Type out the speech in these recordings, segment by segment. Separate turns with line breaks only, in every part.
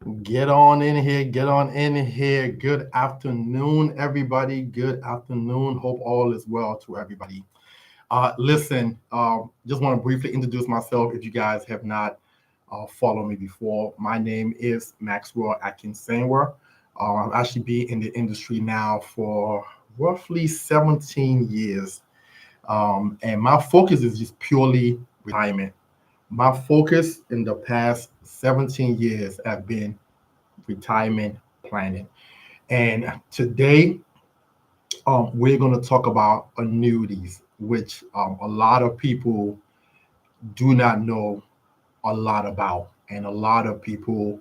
Get on in here. Get on in here. Good afternoon, everybody. Good afternoon. Hope all is well to everybody. Listen, just want to briefly introduce myself if you guys have not followed me before. My name is Maxwell Akinsenwa. I've actually been in the industry now for roughly 17 years. And my focus is just purely retirement. My focus in the past 17 years have been retirement planning. And today, we're going to talk about annuities, which a lot of people do not know a lot about. And a lot of people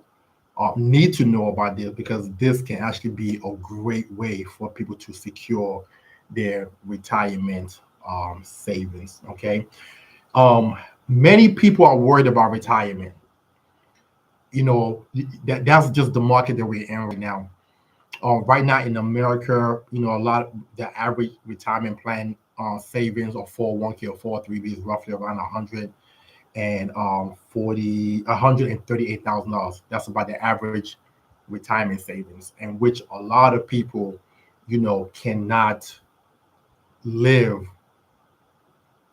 need to know about this because this can actually be a great way for people to secure their retirement savings. Okay. Many people are worried about retirement. That's just the market that we're in right now. Right now in America, a lot of the average retirement plan savings or 401k or 403b is roughly around 138,000 dollars. That's about the average retirement savings, and which a lot of people, cannot live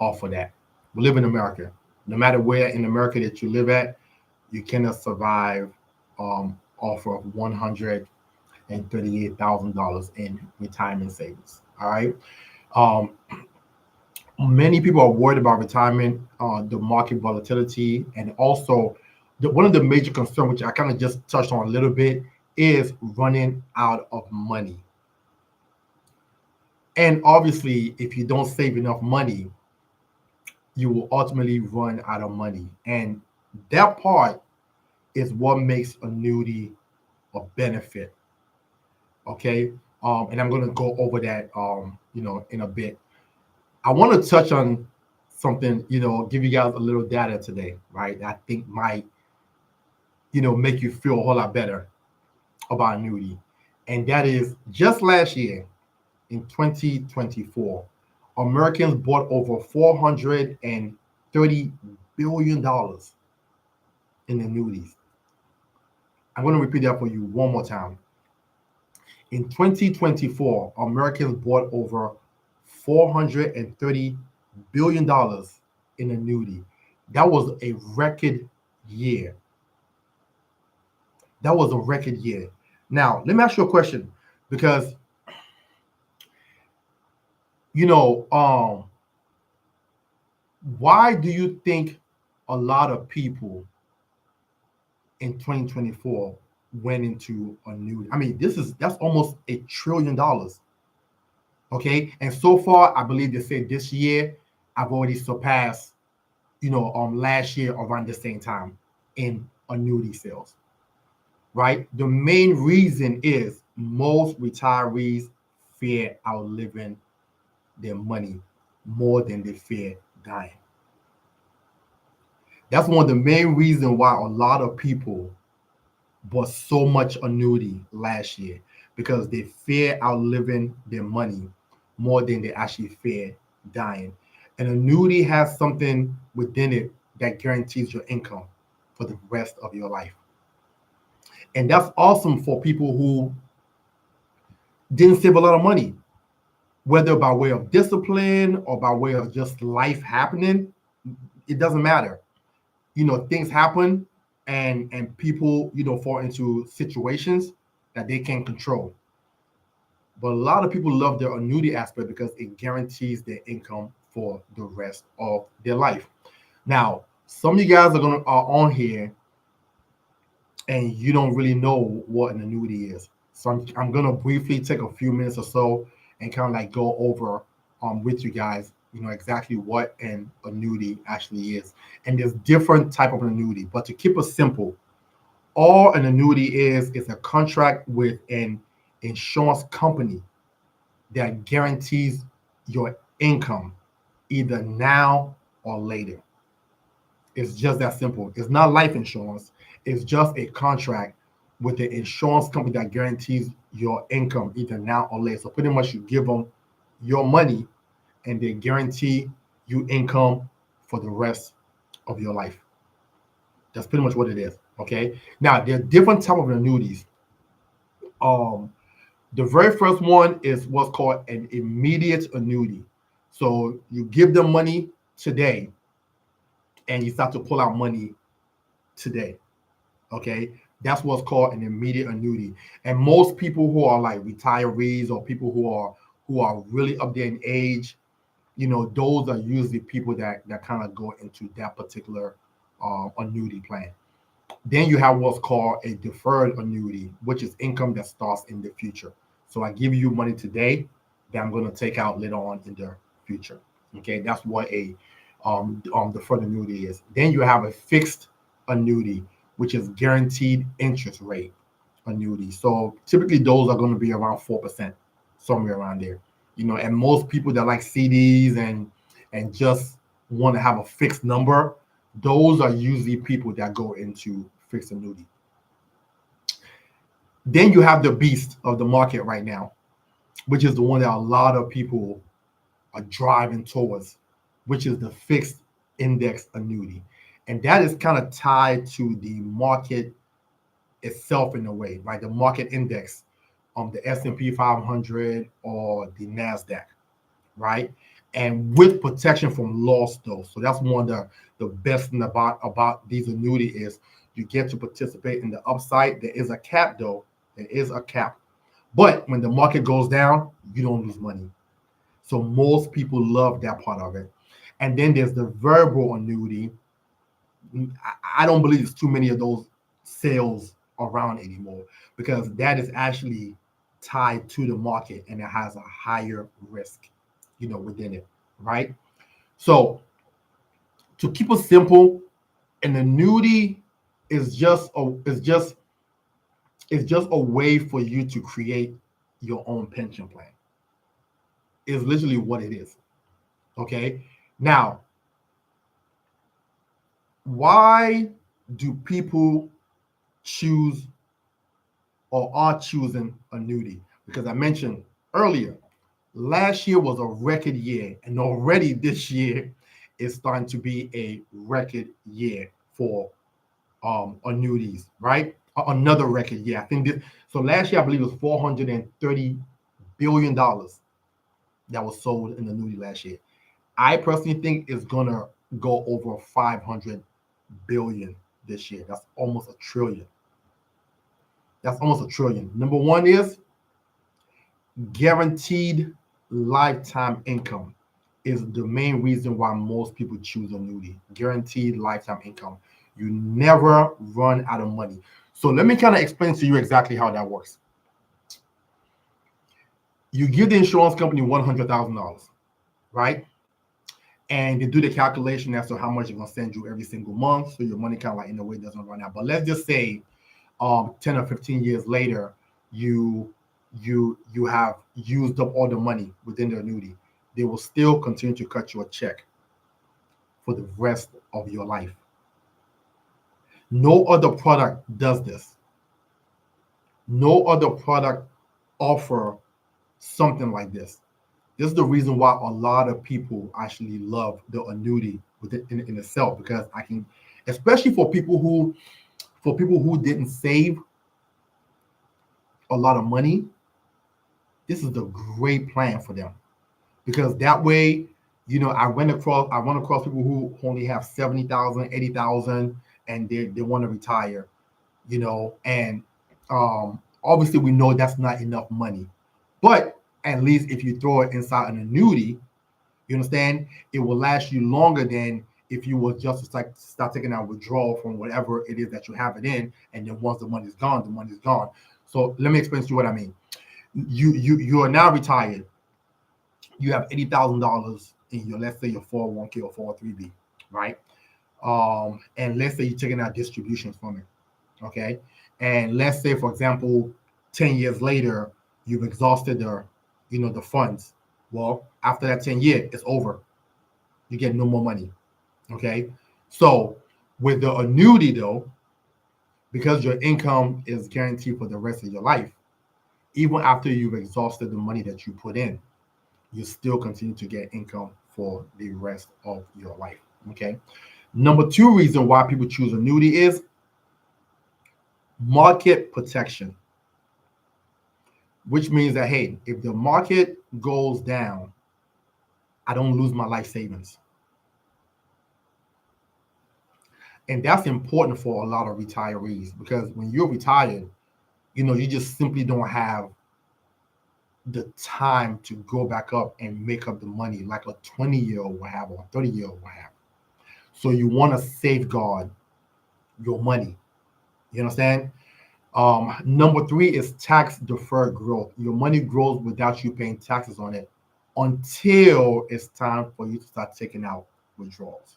off of that. We live in America. No matter where in America that you live at, you cannot survive off of $138,000 in retirement savings. All right. Um, Many people are worried about retirement, the market volatility, and also one of the major concerns, which I kind of just touched on a little bit, is running out of money. And obviously, if you don't save enough money, you will ultimately run out of money. And that part is what makes annuity a benefit. Okay. And I'm going to go over that, in a bit. I want to touch on something, give you guys a little data today, right? That I think might, make you feel a whole lot better about annuity. And that is just last year in 2024, Americans bought over $430 billion in annuities. I'm going to repeat that for you one more time. In 2024, Americans bought over $430 billion in annuity. That was a record year. That was a record year. Now, let me ask you a question because, you know, um, why do you think a lot of people in 2024 went into annuity? I mean, that's almost $1 trillion. Okay. And so far, I believe they said this year, I've already surpassed, last year around the same time in annuity sales, right? The main reason is most retirees fear outliving their money more than they fear dying. That's one of the main reasons why a lot of people bought so much annuity last year because they fear outliving their money more than they actually fear dying. An annuity has something within it that guarantees your income for the rest of your life. And that's awesome for people who didn't save a lot of money, whether by way of discipline or by way of just life happening. It doesn't matter. Things happen and people, fall into situations that they can't control. But a lot of people love the annuity aspect because it guarantees their income for the rest of their life. Now, some of you guys are on here and you don't really know what an annuity is. So I'm gonna briefly take a few minutes or so and kind of like go over with you guys, exactly what an annuity actually is. And there's different type of annuity, but to keep it simple, all an annuity is a contract with an insurance company that guarantees your income either now or later. It's just that simple. It's not life insurance. It's just a contract with the insurance company that guarantees your income either now or later. So pretty much you give them your money and they guarantee you income for the rest of your life. That's pretty much what it is. Okay. Now there are different type of annuities. Um, the very first one is what's called an immediate annuity. So you give them money today, and you start to pull out money today. Okay, that's what's called an immediate annuity. And most people who are like retirees or people who are really up there in age, those are usually people that kind of go into that particular annuity plan. Then you have what's called a deferred annuity, which is income that starts in the future. So I give you money today that I'm going to take out later on in the future. Okay, that's what a deferred annuity is. Then you have a fixed annuity, which is guaranteed interest rate annuity. So typically those are going to be around 4%, somewhere around there. And most people that like CDs and just want to have a fixed number, those are usually people that go into fixed annuity. Then you have the beast of the market right now, which is the one that a lot of people are driving towards, which is the fixed index annuity. And that is kind of tied to the market itself in a way, right? The market index, the S&P 500 or the NASDAQ, right? And with protection from loss, though. So that's one of the best thing about these annuity is you get to participate in the upside. There is a cap, though. There is a cap. But when the market goes down, you don't lose money. So most people love that part of it. And then there's the variable annuity. I don't believe there's too many of those sales around anymore because that is actually tied to the market and it has a higher risk, within it, right? So to keep it simple, an annuity is just a way for you to create your own pension plan. Is literally what it is. Okay. Now, why do people choose or are choosing annuity? Because I mentioned earlier, last year was a record year, and already this year is starting to be a record year for annuities, right? Another record year. I think this. So last year, I believe it was $430 billion that was sold in annuity last year. I personally think it's gonna go over 500 billion this year. That's almost a trillion. That's almost a trillion. Number one is guaranteed lifetime income is the main reason why most people choose annuity. Guaranteed lifetime income. You never run out of money. So let me kind of explain to you exactly how that works. You give the insurance company $100,000, right? And they do the calculation as to how much they're gonna send you every single month, so your money kind of like in a way doesn't run out. But let's just say 10 or 15 years later, you have used up all the money within the annuity. They will still continue to cut you a check for the rest of your life. No other product does this. No other product offer something like this. This is the reason why a lot of people actually love the annuity within in itself, because I can, especially for people who didn't save a lot of money, this is a great plan for them, because that way, I run across people who only have 70,000, 80,000, and they want to retire, and obviously we know that's not enough money. But at least if you throw it inside an annuity, you understand, it will last you longer than if you were just to start taking out withdrawal from whatever it is that you have it in, and then once the money's gone, the money's gone. So let me explain to you what I mean. You are now retired. You have $80,000 in your, let's say, your 401k or 403b, right? And let's say you're taking out distributions from it, okay? And let's say, for example, 10 years later, you've exhausted the funds. Well, after that 10 years, it's over. You get no more money, okay? So with the annuity, though, because your income is guaranteed for the rest of your life, even after you've exhausted the money that you put in, you still continue to get income for the rest of your life, okay? Number two reason why people choose annuity is market protection, which means that, hey, if the market goes down, I don't lose my life savings. And that's important for a lot of retirees because when you're retired, you just simply don't have the time to go back up and make up the money like a 20-year-old will have or a 30-year-old will have. So you want to safeguard your money. You understand? Number three is tax deferred growth. Your money grows without you paying taxes on it until it's time for you to start taking out withdrawals.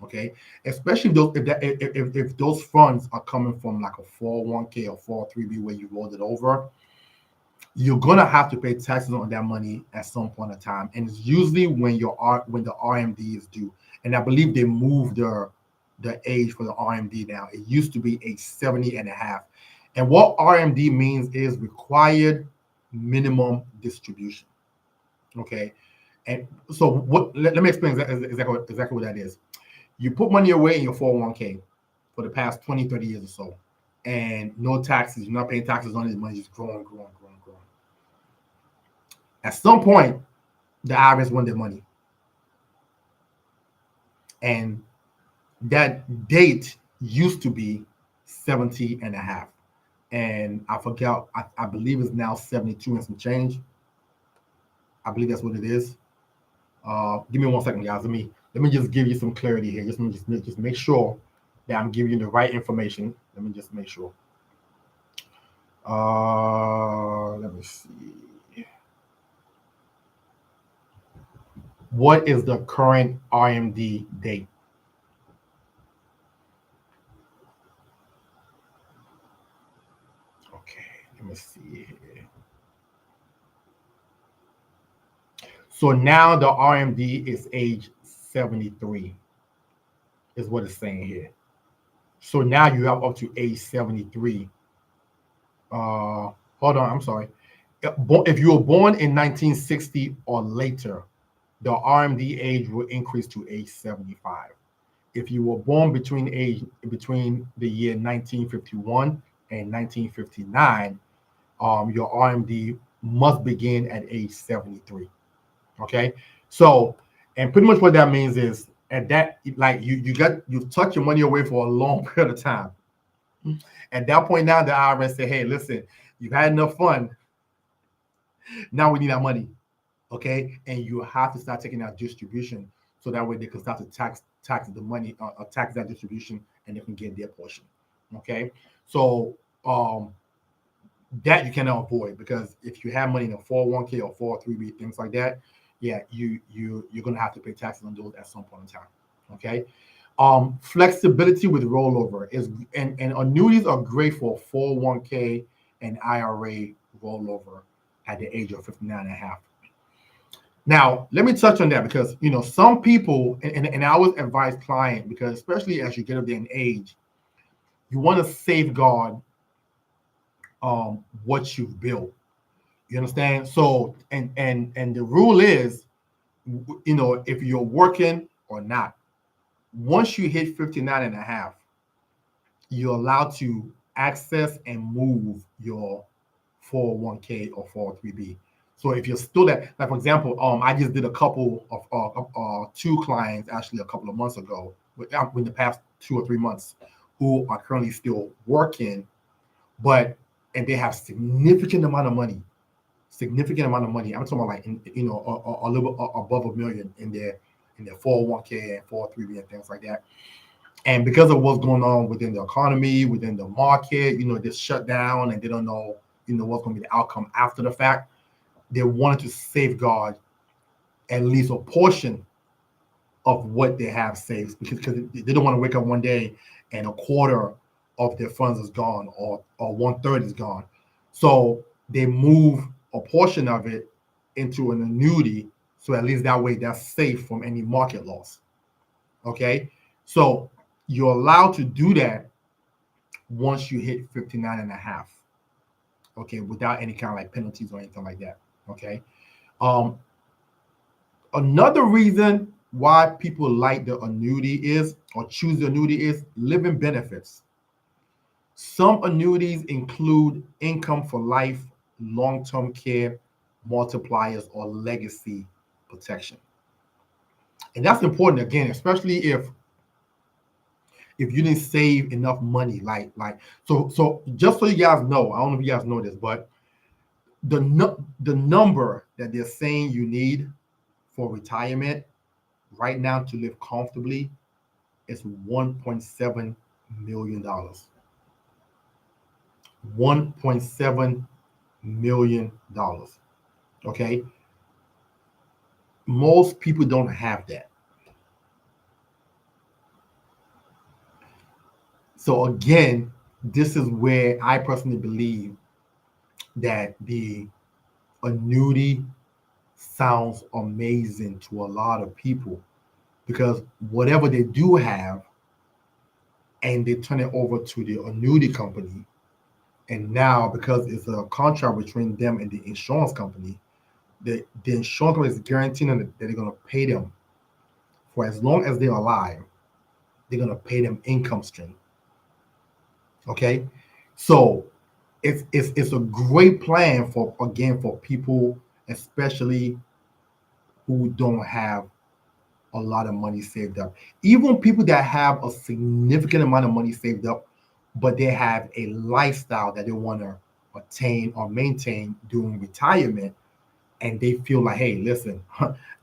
Okay, especially if those funds are coming from like a 401k or 403b where you rolled it over, you're gonna have to pay taxes on that money at some point in time, and it's usually when the RMD is due. And I believe they moved the age for the RMD now. It used to be age 70 and a half. And what RMD means is required minimum distribution. Okay. And so let me explain exactly what that is. You put money away in your 401k for the past 20, 30 years or so, and no taxes, you're not paying taxes on it, the money just growing, growing, growing, growing. At some point, the IRS want their money. And that date used to be 70 and a half. And I forgot, I believe it's now 72 and some change. I believe that's what it is. Give me 1 second, guys. Let me just give you some clarity here. Just make sure that I'm giving you the right information. Let me just make sure. Let me see. What is the current RMD date? Okay, let me see here. So now the RMD is age 73, is what it's saying here. So now you have up to age 73. Hold on, I'm sorry. If you were born in 1960 or later, the RMD age will increase to age 75. If you were born between the year 1951 and 1959, your RMD must begin at age 73. Okay, so and pretty much what that means is at that, like you've tucked your money away for a long period of time. At that point now, the IRS say, hey, listen, you've had enough fun. Now we need our money. Okay, and you have to start taking out distribution so that way they can start to tax the money, tax that distribution, and they can get their portion. Okay, so that you cannot avoid because if you have money in a 401k or 403b, things like that, yeah, you're gonna have to pay taxes on those at some point in time. Okay. Flexibility with rollover is and annuities are great for 401k and IRA rollover at the age of 59 and a half. Now, let me touch on that because some people and I always advise client because especially as you get up there in age, you want to safeguard what you've built. You understand? So and the rule is, if you're working or not, once you hit 59 and a half, you're allowed to access and move your 401k or 403b. So if you're still at, like for example, I just did a couple of two clients actually a couple of months ago, in the past 2 or 3 months, who are currently still working, and they have significant amount of money. I'm talking about like a little bit above $1 million in their 401k and 403b and things like that. And because of what's going on within the economy, within the market, this shut down, and they don't know, what's going to be the outcome after the fact. They wanted to safeguard at least a portion of what they have saved because they don't want to wake up one day and a quarter of their funds is gone or 1/3 is gone. So they move a portion of it into an annuity. So at least that way that's safe from any market loss. Okay. So you're allowed to do that once you hit 59 and a half. Okay. Without any kind of like penalties or anything like that. Okay. Another reason why people like the annuity is or choose the annuity is living benefits. Some annuities include income for life, long-term care, multipliers, or legacy protection. And that's important again, especially if you didn't save enough money. So just so you guys know, I don't know if you guys know this, but the number that they're saying you need for retirement right now to live comfortably is $1.7 million. $1.7 million. Okay, most people don't have that. So again, this is where I personally believe that the annuity sounds amazing to a lot of people because whatever they do have and they turn it over to the annuity company, and now because it's a contract between them and the insurance company, the insurance company is guaranteeing that they're going to pay them for as long as they're alive. They're going to pay them income stream. Okay, so it's a great plan for again for people, especially who don't have a lot of money saved up. Even people that have a significant amount of money saved up, but they have a lifestyle that they want to attain or maintain during retirement, and they feel like, hey, listen,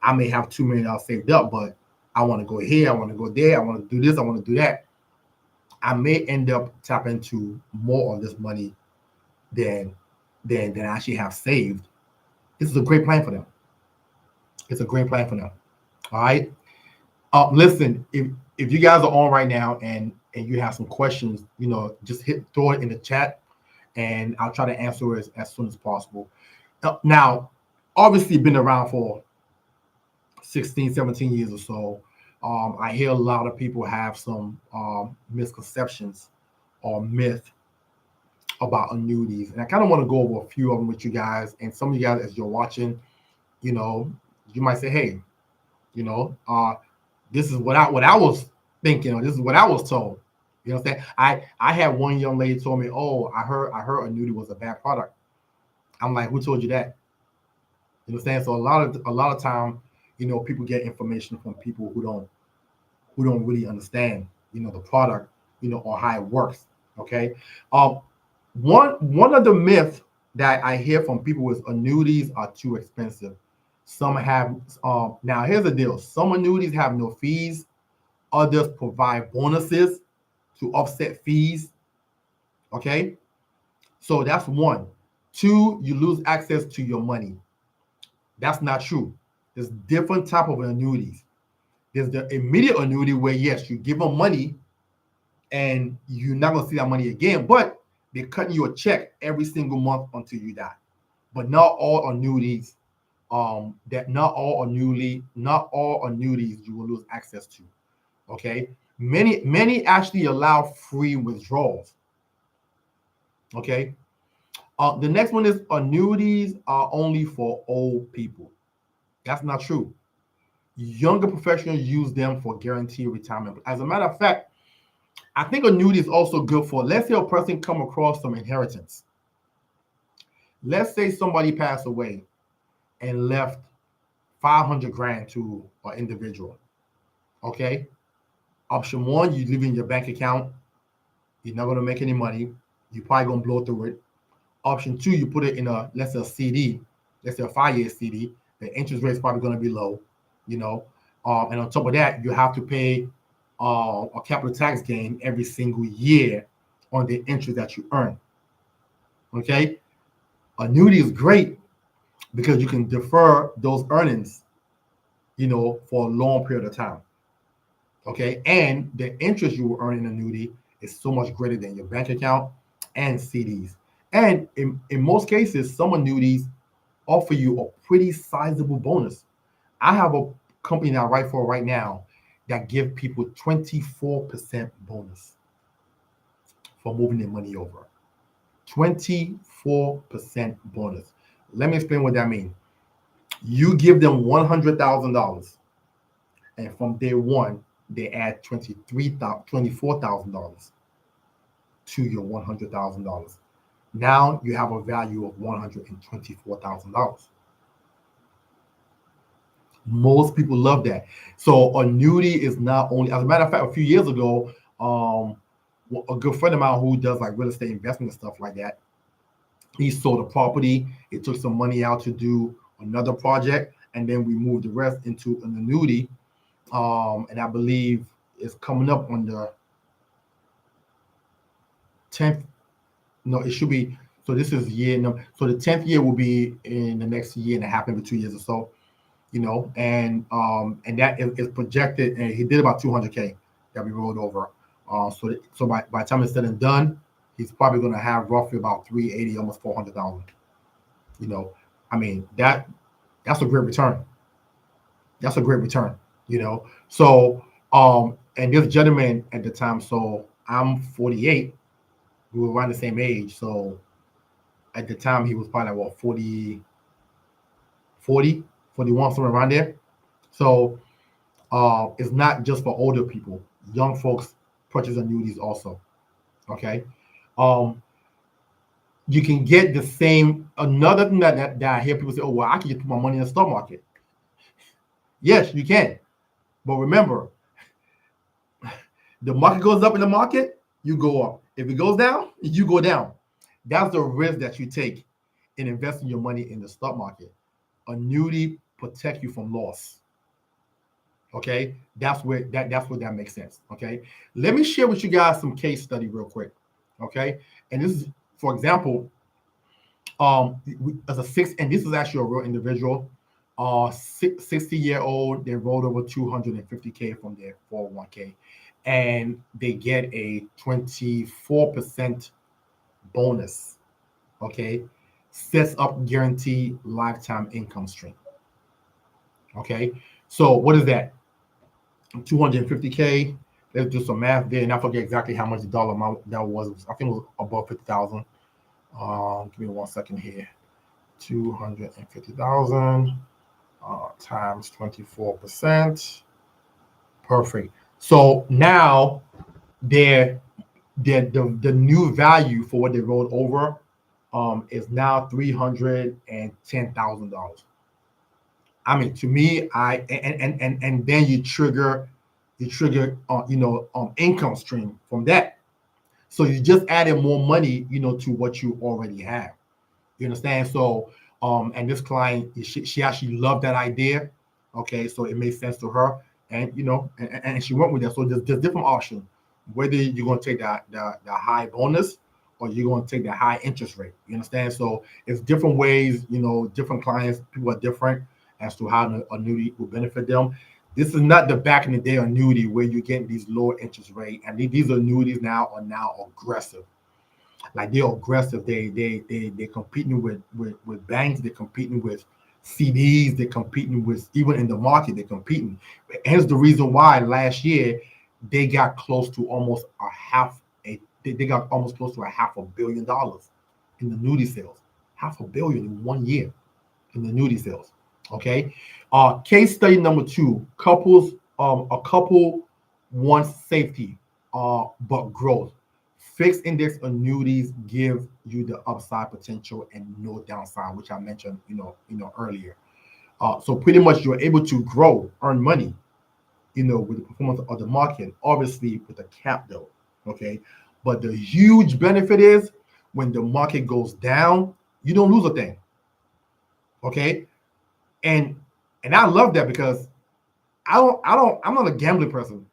I may have $2 million saved up, but I want to go here, I want to go there, I want to do this, I want to do that. I may end up tapping into more of this money than than I actually have saved. This is a great plan for them. It's a great plan for them. All right. Listen, if you guys are on right now and you have some questions, just throw it in the chat, and I'll try to answer it as soon as possible. Now, obviously, been around for 16, 17 years or so. I hear a lot of people have some misconceptions or myth about annuities, and I kind of want to go over a few of them with you guys. And some of you guys, as you're watching, you know, you might say, "Hey, you know, this is what I was thinking, or this is what I was told." You know what I'm saying? I had one young lady told me, "Oh, I heard annuity was a bad product." I'm like, "Who told you that?" You know what I'm saying? So a lot of time, people get information from people who don't really understand, the product, or how it works. Okay. Um, one of the myths that I hear from people is annuities are too expensive. Some have now here's the deal. Some annuities have no fees, others provide bonuses to offset fees. Okay. So that's one. Two, you lose access to your money. That's not true. There's different type of annuities. There's the immediate annuity where yes, you give them money and you're not gonna see that money again, but they're cutting you a check every single month until you die. But not all annuities, not all annuities you will lose access to. Okay. Many actually allow free withdrawals. Okay. The next one is annuities are only for old people. That's not true. Younger professionals use them for guaranteed retirement. As a matter of fact, I think annuity is also good for, let's say a person come across some inheritance. Let's say somebody passed away and left 500 grand to an individual. Okay. Option one, you leave it in your bank account. You're not going to make any money. You're probably going to blow through it. Option two, you put it in let's say a CD, let's say a 5-year CD. The interest rate is probably going to be low, you know. And on top of that, you have to pay a capital tax gain every single year on the interest that you earn. Okay. Annuity is great because you can defer those earnings, for a long period of time. Okay. And the interest you will earn in annuity is so much greater than your bank account and CDs. And in most cases, some annuities offer you a pretty sizable bonus. I have a company that I write for right now that give people 24% bonus for moving their money over. 24% bonus. Let me explain what that means. You give them $100,000 and from day one, they add $24,000 to your $100,000. Now you have a value of $124,000. Most people love that. So annuity is not only, as a matter of fact, a few years ago, a good friend of mine who does like real estate investment and stuff like that, he sold a property. It took some money out to do another project, and then we moved the rest into an annuity. And I believe it's coming up on the 10th. No, it should be. So this is year number. So the 10th year will be in the next year and a half, maybe 2 years or so. And that is projected, and he did about 200K that we rolled over. So by the time it's said and done, he's probably going to have roughly about 380, almost 400,000. I mean that's a great return. That's a great return. So and this gentleman at the time, so I'm 48. We were around the same age. So at the time he was probably like what 40, 41, somewhere around there. So it's not just for older people. Young folks purchase annuities also. Okay. Um, you can get the same. Another thing that I hear people say, oh, well, I can just put my money in the stock market. Yes, you can. But remember, the market goes up in the market, you go up. If it goes down, you go down. That's the risk that you take in investing your money in the stock market. Annuity protect you from loss. Okay, that's where that makes sense. Okay, let me share with you guys some case study real quick. Okay, and this is, for example, as a six, and this is actually a real individual, 60-year-old. They rolled over 250K from their 401K, and they get a 24% bonus. Okay, sets up guaranteed lifetime income stream. Okay, so what is that? 250K. Let's do some math there, and I forget exactly how much the dollar amount that was. I think it was above 50,000. Give me 1 second here. 250,000 times 24%. Perfect. So now the new value for what they rolled over is now $310,000. I mean, to me, and then you trigger income stream from that. So you just added more money, to what you already have. You understand? So, and this client, she actually loved that idea. Okay, so it made sense to her, and she went with that. So there's different options. Whether you're going to take the high bonus or you're going to take the high interest rate. You understand? So it's different ways. Different clients, people are different as to how the annuity will benefit them. This is not the back in the day annuity where you get these lower interest rate, and these annuities now are aggressive. Like they're aggressive. They're competing with banks. They're competing with CDs. They're competing with, even in the market. They're competing. Hence the reason why last year they got close to almost they got almost close to $500 million in the annuity sales. $500 million in 1 year in the annuity sales. Okay. Case study number 2. A couple wants safety, but growth. Fixed index annuities give you the upside potential and no downside, which I mentioned, earlier. So pretty much you're able to grow, earn money, with the performance of the market, obviously with a cap though. Okay. But the huge benefit is when the market goes down, you don't lose a thing. Okay. And I love that because I'm not a gambling person.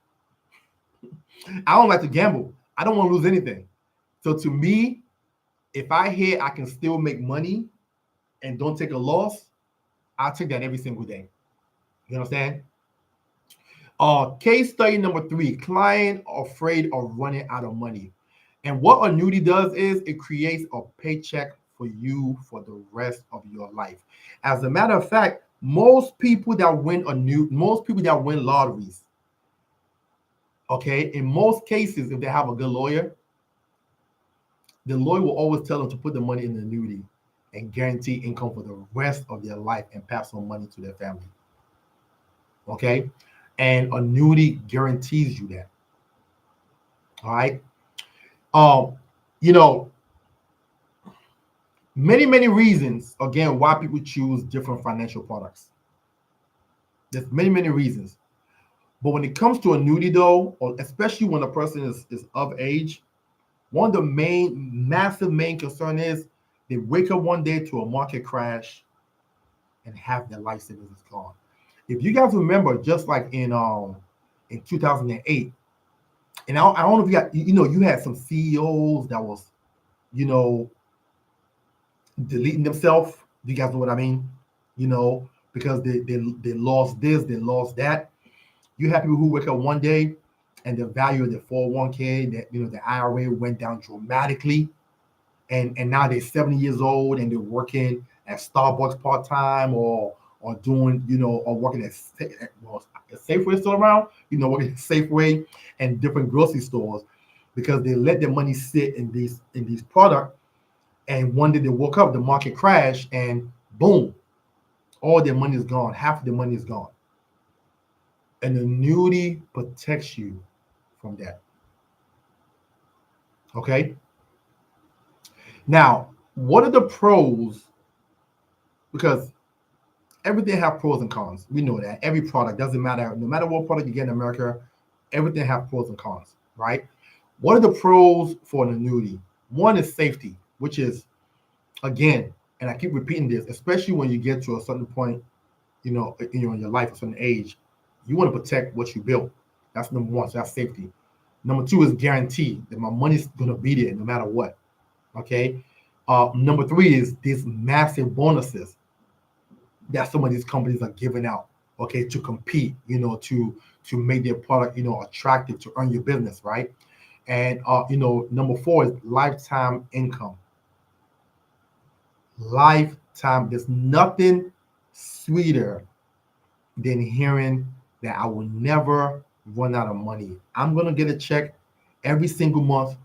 I don't like to gamble. I don't want to lose anything. So to me, if I hear I can still make money and don't take a loss, I'll take that every single day. You understand? Case study number 3, client afraid of running out of money. And what annuity does is it creates a paycheck for you for the rest of your life. As a matter of fact, most people that win lotteries, okay, in most cases, if they have a good lawyer, the lawyer will always tell them to put the money in the annuity and guarantee income for the rest of their life and pass on money to their family. Okay. and annuity guarantees you that. All right. Um, you know, many reasons again why people choose different financial products. There's many reasons. But when it comes to annuity though, or especially when a person is of age, one of the main concern is they wake up one day to a market crash and have their life savings gone. If you guys remember, just like in 2008, and I don't know if you got you had some CEOs that was you know deleting themselves. Do you guys know what I mean? Because they lost this, they lost that. You have people who wake up one day and the value of their 401k, that the IRA went down dramatically, and now they're 70 years old and they're working at Starbucks part time, or doing or working at well, Safeway still around, working at Safeway and different grocery stores because they let their money sit in these products, and one day they woke up, the market crashed, and boom, all their money is gone. Half of their money is gone. An annuity protects you from that. Okay. Now, what are the pros? Because everything have pros and cons. We know that every product doesn't matter. No matter what product you get in America, everything have pros and cons, right? What are the pros for an annuity? One is safety, which is again, and I keep repeating this, especially when you get to a certain point, in your life, a certain age, you want to protect what you built. That's number one. So that's safety. Number two is guarantee that my money's gonna be there no matter what. Okay. Number three is these massive bonuses that some of these companies are giving out. Okay, to compete, to make their product, attractive to earn your business, right? And number four is lifetime income. Lifetime. There's nothing sweeter than hearing that I will never run out of money. I'm gonna get a check every single month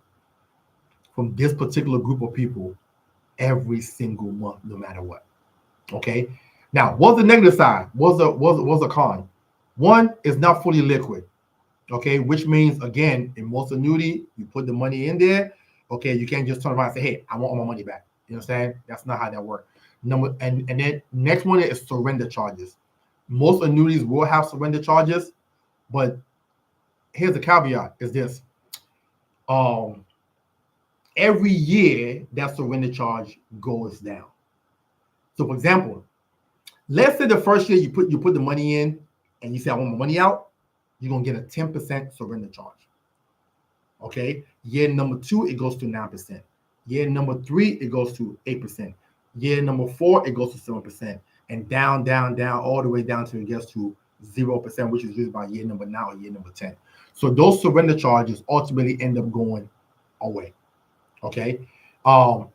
from this particular group of people every single month, no matter what. Okay. Now, what's the negative side? What's the con? One is not fully liquid. Okay, which means again, in most annuity, you put the money in there. Okay, you can't just turn around and say, "Hey, I want all my money back." You understand? That's not how that works. And then next one is surrender charges. Most annuities will have surrender charges, but here's the caveat: is this um every year that surrender charge goes down. So, for example, let's say the first year you put the money in and you say, "I want my money out," you're gonna get a 10% surrender charge. Okay. Year number two, it goes to 9%. Year number three, it goes to 8%. Year number four, it goes to 7%. And down, all the way down till it gets to 0%, which is usually by year number 9 or year number 10. So those surrender charges ultimately end up going away. Okay. Um,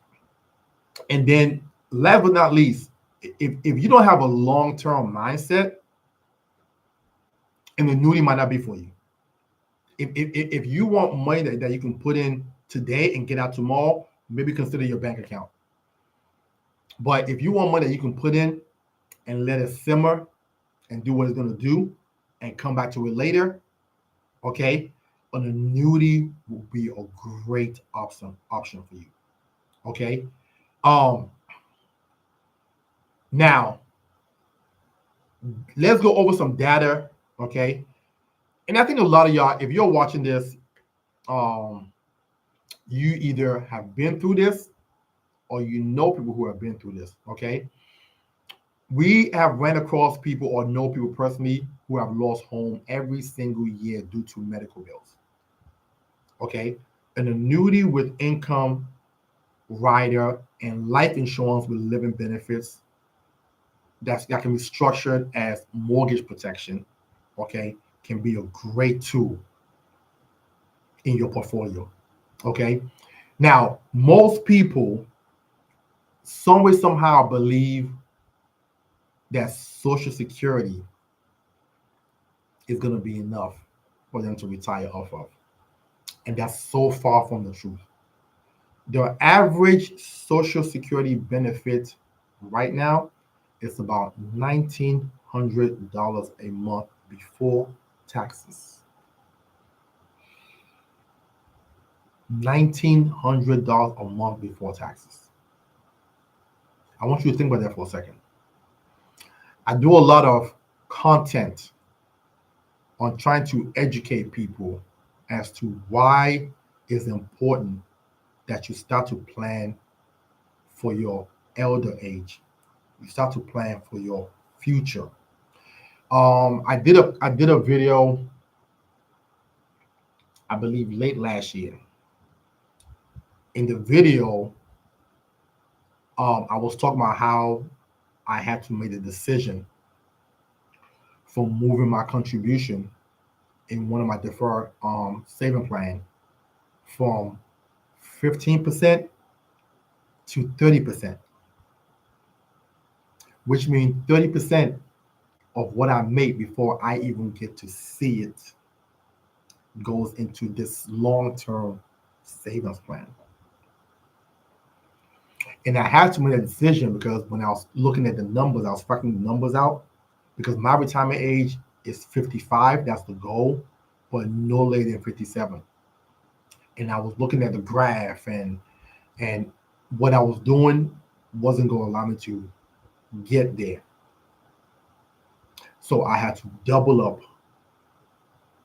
and then last but not least, if you don't have a long-term mindset, an annuity might not be for you. If you want money that you can put in today and get out tomorrow, maybe consider your bank account. But if you want money that you can put in and let it simmer and do what it's going to do and come back to it later, okay, an annuity will be a great option for you. Okay. Um Now let's go over some data. Okay. And I think a lot of y'all, if you're watching this, um, you either have been through this or you know people who have been through this. Okay. We have ran across people or know people personally who have lost home every single year due to medical bills. Okay. An annuity with income rider and life insurance with living benefits that can be structured as mortgage protection, okay, can be a great tool in your portfolio. Okay. Now, most people, some way, somehow, believe that Social Security is going to be enough for them to retire off of. And that's so far from the truth. The average Social Security benefit right now is about $1,900 a month before taxes. $1,900 a month before taxes. I want you to think about that for a second. I do a lot of content on trying to educate people as to why it's important that you start to plan for your elder age. You start to plan for your future. I did a video, I believe late last year. In the video, I was talking about how I had to make a decision for moving my contribution in one of my deferred saving plan from 15% to 30%, which means 30% of what I make before I even get to see it goes into this long-term savings plan. And I had to make a decision because when I was looking at the numbers, I was factoring the numbers out because my retirement age is 55. That's the goal, but no later than 57. And I was looking at the graph and what I was doing wasn't going to allow me to get there. So I had to double up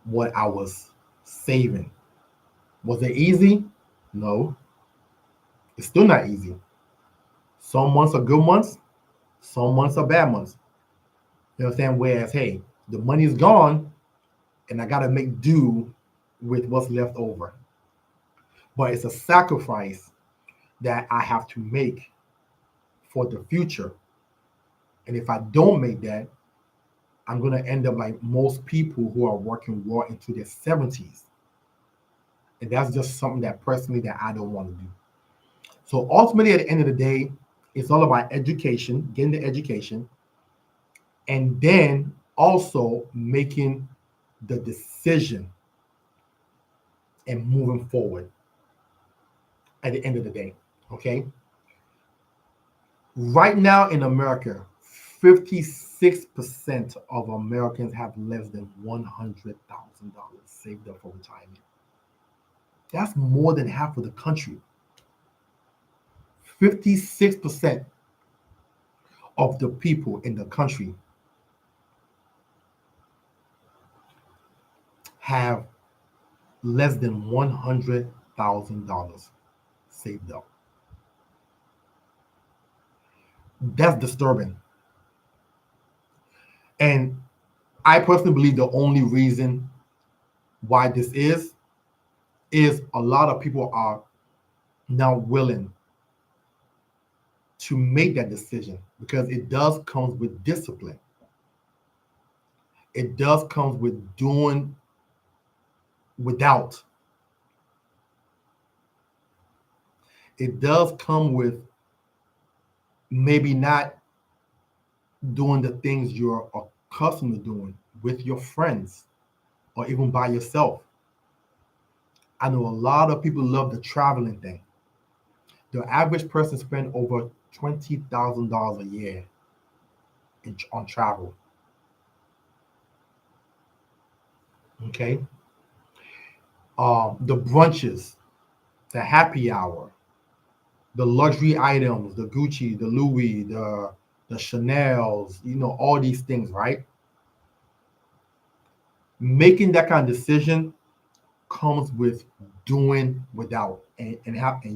what I was saving. Was it easy? No, it's still not easy. Some months are good months, some months are bad months. You know what I'm saying? Whereas, hey, the money's gone and I got to make do with what's left over. But it's a sacrifice that I have to make for the future. And if I don't make that, I'm going to end up like most people who are working well into their 70s. And that's just something that personally that I don't want to do. So ultimately, at the end of the day, it's all about education, getting the education, and then also making the decision and moving forward at the end of the day. Okay. Right now in America, 56% of Americans have less than $100,000 saved up for retirement. That's more than half of the country. 56% of the people in the country have less than $100,000 saved up. That's disturbing. And I personally believe the only reason why this is a lot of people are now willing to make that decision because it does come with discipline. It does come with doing without. It does come with maybe not doing the things you're accustomed to doing with your friends or even by yourself. I know a lot of people love the traveling thing. The average person spends over $20,000 a year on travel. Okay. The brunches, the happy hour, the luxury items, the Gucci, the Louis, the Chanel's, all these things, right? Making that kind of decision comes with doing without and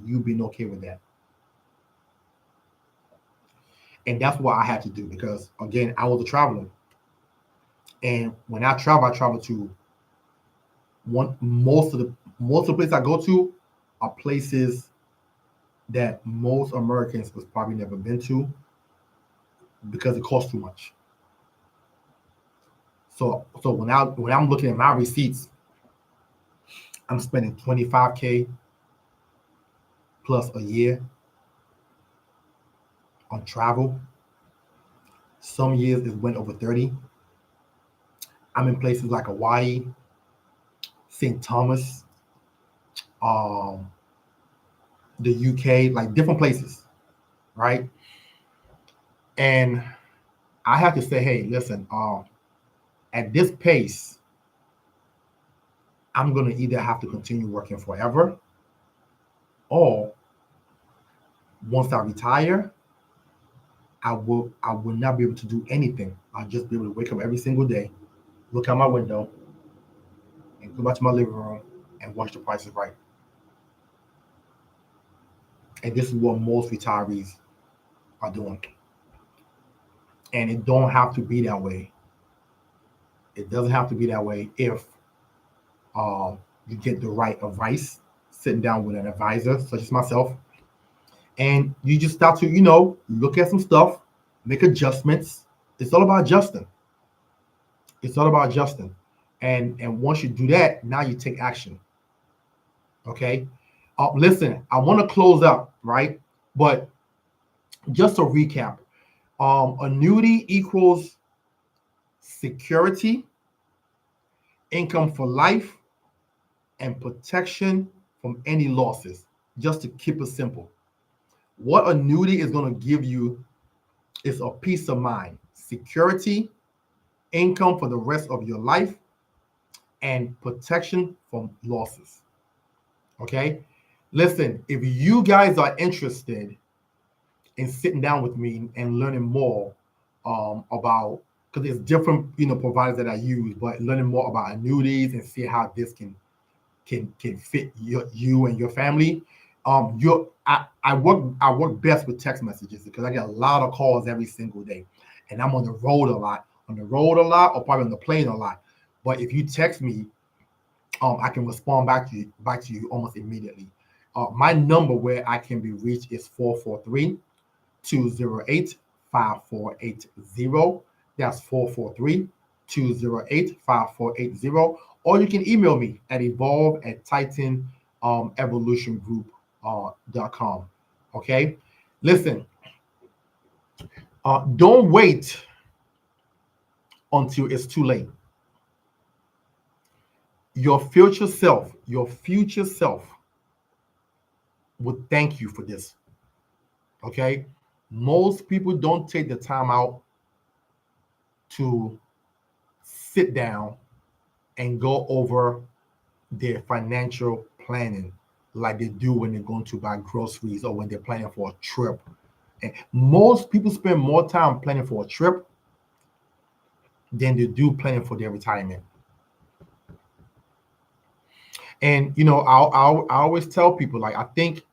you being okay with that. And that's what I had to do because again, I was a traveler. And when I travel to most of the places I go to are places that most Americans has probably never been to because it costs too much. So when I'm looking at my receipts, I'm spending 25K plus a year on travel. Some years it went over 30. I'm in places like Hawaii, St. Thomas, um, the UK, like different places, right? And I have to say, hey, listen, at this pace, I'm gonna either have to continue working forever, or once I retire, I will not be able to do anything. I'll just be able to wake up every single day, look out my window, and go back to my living room and watch The Price is Right. And this is what most retirees are doing. And it don't have to be that way. It doesn't have to be that way if you get the right advice, sitting down with an advisor such as myself, and you just start to, look at some stuff, make adjustments. It's all about adjusting. It's all about adjusting. And once you do that, now you take action. Okay. Listen, I want to close up, right? But just to recap, annuity equals security, income for life, and protection from any losses. Just to keep it simple. What annuity is going to give you is a peace of mind, security, income for the rest of your life, and protection from losses. Okay? Listen, if you guys are interested in sitting down with me and learning more about, because there's different providers that I use, but learning more about annuities and see how this can fit you and your family. I work best with text messages because I get a lot of calls every single day, and I'm on the road a lot, or probably on the plane a lot. But if you text me, I can respond back to you almost immediately. My number where I can be reached is 443-208-5480. That's 443-208-5480. Or you can email me at evolve@titan evolutiongroup.com. Okay? Listen, don't wait until it's too late. Your future self would thank you for this. Okay? Most people don't take the time out to sit down and go over their financial planning like they do when they're going to buy groceries or when they're planning for a trip. And most people spend more time planning for a trip than they do planning for their retirement. And I always tell people, like, I think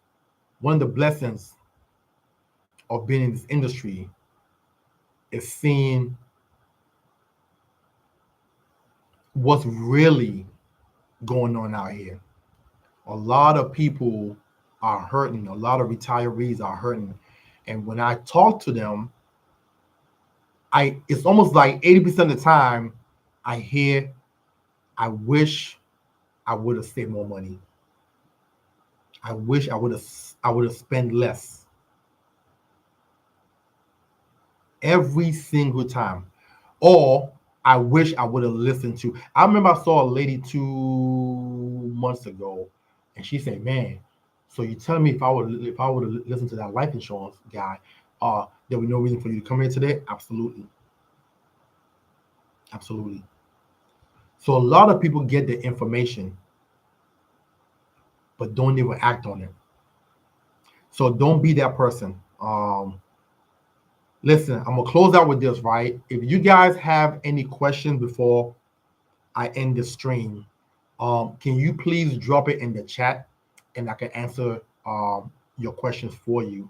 one of the blessings of being in this industry is seeing what's really going on out here. A lot of people are hurting. A lot of retirees are hurting. And when I talk to them, it's almost like 80% of the time I hear, I wish I would have saved more money. I wish I would have spent less. Every single time. Or I wish I would have listened to. I remember I saw a lady 2 months ago, and she said, "Man, so you telling me if I would have listened to that life insurance guy, there was no reason for you to come here today?" Absolutely, absolutely. So a lot of people get the information, but don't even act on it. So don't be that person. Listen, I'm gonna close out with this, right? If you guys have any questions before I end the stream, can you please drop it in the chat and I can answer your questions for you.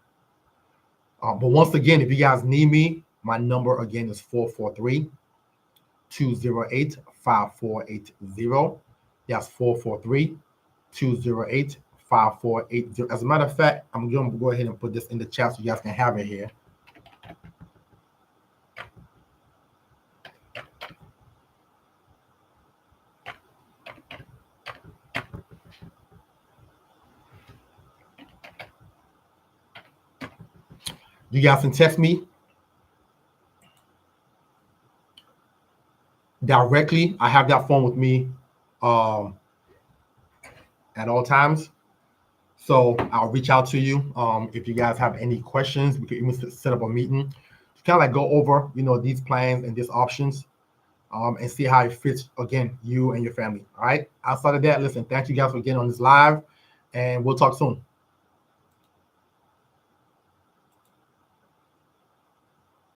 But once again, if you guys need me, my number again is 443-208-5480. That's 443-208-5480. As a matter of fact, I'm going to go ahead and put this in the chat so you guys can have it here. You guys can text me directly. I have that phone with me at all times. So I'll reach out to you. If you guys have any questions, we can even set up a meeting to kind of like go over, these plans and these options. and see how it fits again you and your family. All right. Outside of that, listen, thank you guys for getting on this live, and we'll talk soon.